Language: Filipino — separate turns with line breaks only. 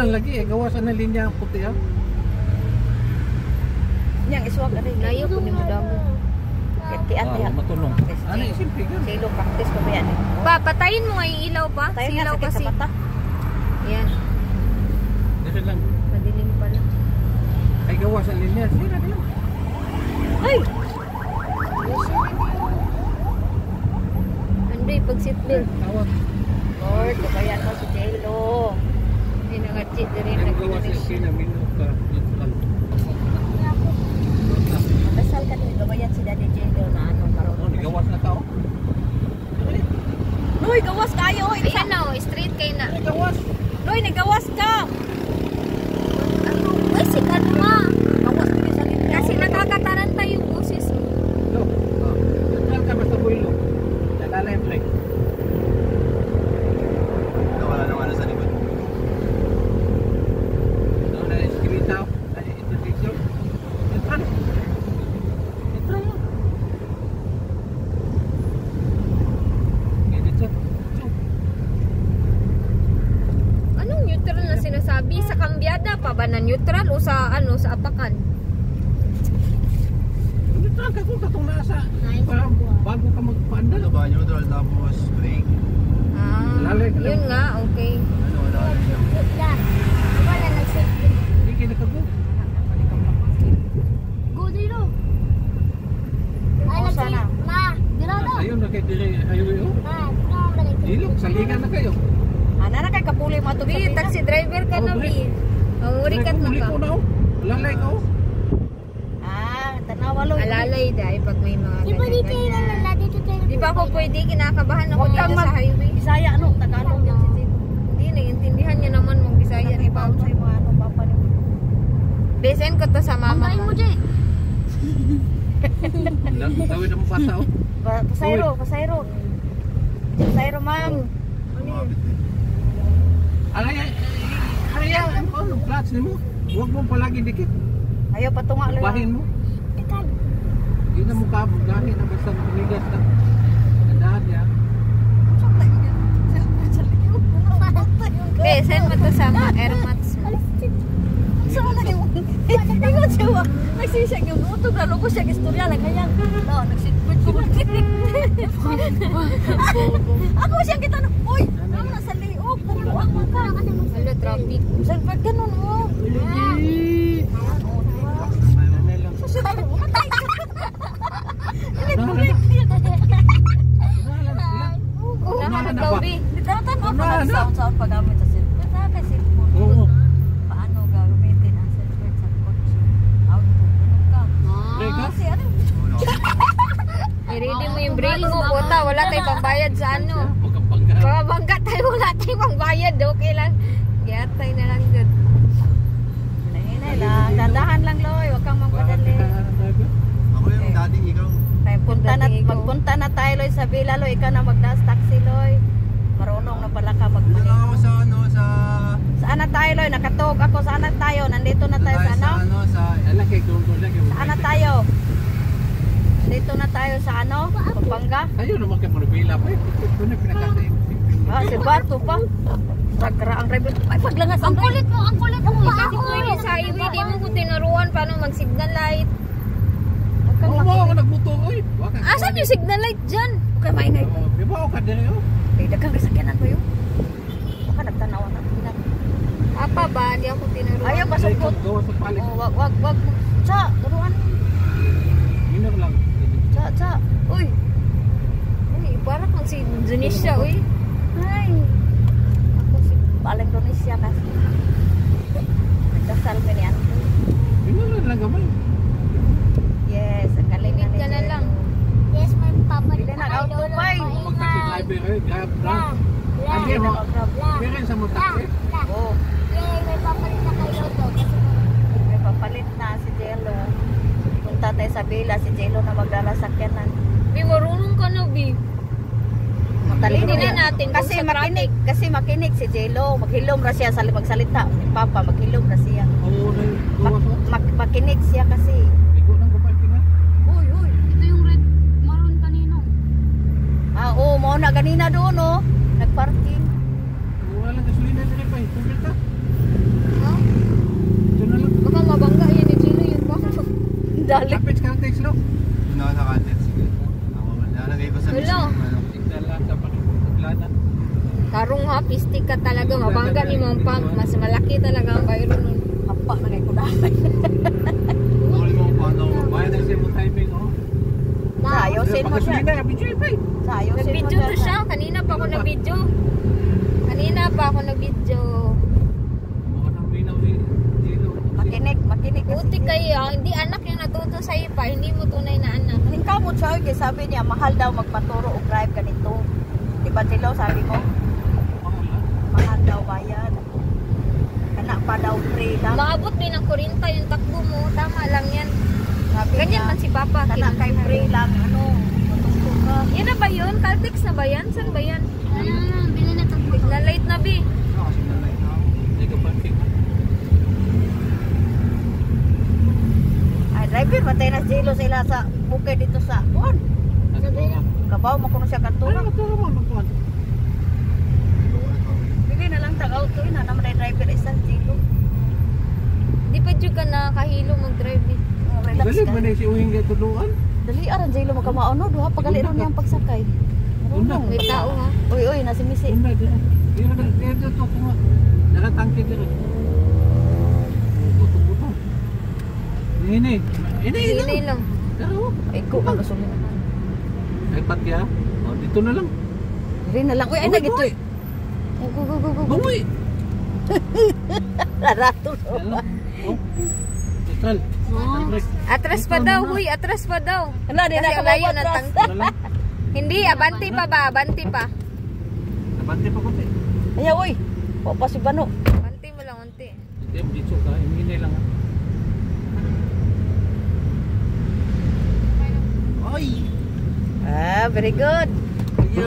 lagi eh, gawasan na linya ang puti ah.
Yang iswag ada layo po ni mo damo. Ketian ya.
Matulong. Ano simple gan.
Silo practice ko ba yan?
Pa, patayin mo nga yung ilaw pa. Silaw kasi. Yan.
Dito lang.
Madilim pala.
Ay gawasan linya. Sira na lang.
Ay! Andoy, pag seatbelt.
Tawag.
Lord, kabayan mo si Jello.
Ay, nag-cheat na rin.
Ang gawasan sila minuta. Dito lang.
Dasal ka din, kabayan si Daddy Jello na ano, marunong.
Gawas na tao.
Noy, gawas kayo.
Ayan na, straight kayo na.
Gawas.
Noy, nagawas ka.
Ay, sikat ma.
Gawas ka sa linya.
Kasi nakakataranta yung boses mo.
Lo. Diyan ka basta builo. Dalala yung brake.
Wala nang ano sa likod.
Doon na eskrita. Ay, intersection. Entran. Entran mo. Edit siya.
Anong neutral na sinasabi? Sa kambyada pa ba na neutral o sa ano, sa apakan?
Entran ka kung katong nasa. Bago ka magpaandal.
Ano ba? Neutral tapos brake.
Ah,
Lalay ka lang.
yun nga, okay.
Ano wala rin siya.
Wala nag-seatbelt.
Hindi kayo nakago.
Go dito.
Ay, sana.
Ma, dito
Ayun na kayo dire highway oh. Ilog, saligan na kayo.
Ana na kay kapuli mo to.
Bi, taxi driver ka na, Bi. Mangurikat na
Uli
ka.
ko na oh. Lalay ka oh.
Ah, tanawa lo.
Alalay dahil pag may mga ganyan. Di ba ako pwede, kinakabahan ako
Huwag
dito
kang
sa highway.
Bisaya ano, Tagalog yan si Jello.
Hindi, naiintindihan niya naman mong Bisaya ni
Ibaw
Papa.
sa mga ano, papa ni.
Besen ko to sa mama mo.
Tawid ang bata oh.
Pasayro, pasayro. Pasayro, ma'am.
Araya, ano clutch nimo? Huwag mo palagi dikit.
Ayaw patunga lo.
Bahin mo. Hindi na mukha mo gahin na basta makuligas na. Gandaan niya.
Besen mo to sa mga airmats mo.
So na yung ingon siya. Nagsisiyag yung utog na lugo siya istorya lang kaya. No, nagsitpit ko. Ako siya kita na. Oy, ano na sa liog. Puluan mo ka.
Hello, traffic.
Saan pa ganun oh?
Unahan daw, Bi.
Ditaratan mo pa sound paggamit sa cellphone. Kaya cellphone.
Oo.
Paano gagamitin ang cellphone sa kotse? Auto, ganun ka.
Break ka?
Kasi ano?
I-ready mo yung brake mo. Puta, wala tayong pangbayad sa ano.
Huwag kang bangga.
Pabangga tayo, wala tayong pangbayad. Okay lang. Giyatay na lang dun.
Nahinay lang. Dandahan lang, Loy. Huwag kang magpadali.
Ako yung dating ikaw.
Magpunta na tayo, Loy, sa Villa, Loy. Ikaw na magdas taxi, Loy. Marunong na pala ka
Dito
magmaneho.
ako sa ano sa
Saan na tayo, Loy? Nakatog ako. Saan na tayo? Nandito na tayo sa ano?
sa
Alaki, doon lagi.
Saan na tayo? Nandito na tayo sa ano? Pampanga?
Tayo naman kayo manubila pa. Ito na pinakasa yung
Ah, si Bato pa. Ragra ang rebel. Ay, paglangas ang kulit mo. Ang kulit mo.
Kasi pwede sa highway, di mo ko tinuruan paano mag-signal light.
Oo, ako nagbuto. Uy, wakang.
Asan yung signal light dyan?
Okay, maingay pa.
Di ba ako kadiri oh?
Eh, dagang kasakyanan ko yun. Baka nagtanawa na.
Apa ba? Di ako tinuruan.
Ayaw, pasukot.
Gawa sa palit.
Oh, wag. Cha, turuan.
Minor lang.
Cha. Uy.
Ay, parang kang si Indonesia, uy.
Ay. Ako si Paling Indonesia kasi. Nagdasal ka niyan.
Minor lang gamay.
Yes, ang galing
Limit ka na lang.
Yes, my papa.
Hindi na auto pa eh.
Magtaksi driver eh. Grab. Andi mo. Pero sa mo taksi.
Oh,
Yay, may papa rin na kayo to.
may papalit na si Jello. Punta tayo sa Villa, si Jello na magdala sakyanan.
Bi, marunong ka na, Bi.
Matalino
Hindi na
yan.
natin
Kasi
kung sa
makinig, sa Jello. Maghilom ra siya sa magsalita. Ni Papa, maghilom ra siya.
Oo, na gawa sa.
Makinig siya kasi.
Ikaw nang kaparking ha?
Uy.
Ito yung red maroon kanino.
Ah, oo, mo na ganina doon, oh. Nagparking.
Wala lang gasolina nila pa. Tubig ka.
Dali.
Kapit ka ng text, no?
Doon ako sa content. Sige. Ako nalagay ko sa
Wala.
mission. Ano.
Signal lang sa paglanan.
Tarong ha, pistik ka talaga. Mabangga ni mong pump. Mas malaki talaga ang bayro nun.
Hapa na kay kudahay.
Tuloy mo paano.
Bayan ang same timing, oh.
Sayosin mo siya.
Pagkasulina, video pa eh.
Sayosin mo
Nag-video to siya. Kanina pa ako nag-video. Kanina pa ako nag-video.
Mga nang minaw ni Dilo.
Makinig kasi
Buti
siya.
kayo. Hindi anak yung natuto sa'yo pa. Hindi mo tunay na anak.
Hingkamot siya, kaya sabi niya, mahal daw magpaturo o drive ganito. Diba Tilo, sabi mo? Mahal daw bayad. Kana pa daw free lang.
Maabot din ng 40 yung takbo mo. Tama lang yan.
Sabi
Ganyan
niya,
man si Papa.
kana kay free lang, ano, tutungtong ka.
Yan na ba yun? Caltex na ba yan? Saan ba yan?
Bili na itong
Na late na bi.
Kasi nalagay na ako.
Hindi ka parking.
Ay, driver, matay na silo sila sa bukid dito sa buwan. Kabaw, makuno siya
Ano
katulong.
ka tulong mo magkuhan?
Bili na lang tag-auto, na naman ay driver isang silo.
Di pa dyan ka nakahilo mag-drive eh.
Relax
Galit
ka.
man eh si Uwing kay tuluan.
Dali aran silo magkamao no, duha pagali ron niyang pagsakay.
Una.
May tao ha.
Uy, uy, nasi misi.
Una din. Dito to kuma. Nakatangke din. Puto-puto. Ini.
Hindi lang.
Pero
Ay, ko ang gasolina.
ay patya. Oh, dito na lang.
Dali na lang. Uy, ay
Uy,
nagito.
uy.
Go, go, go, go, go.
Bumoy.
Larato.
Ano? Oh. Neutral. Break.
Atras pa daw, huy. Atras pa daw.
Wala, di
Kasi
na
ang
ka
layo na
matras.
tangke.
Wala lang.
Hindi, abanti pa ba? Abanti pa.
Nabante pa ko.
Ayaw, uy. O pa si Bano.
Abanti mo lang unti.
Hindi, dito ka. Hindi lang.
Ay!
Ah, very good.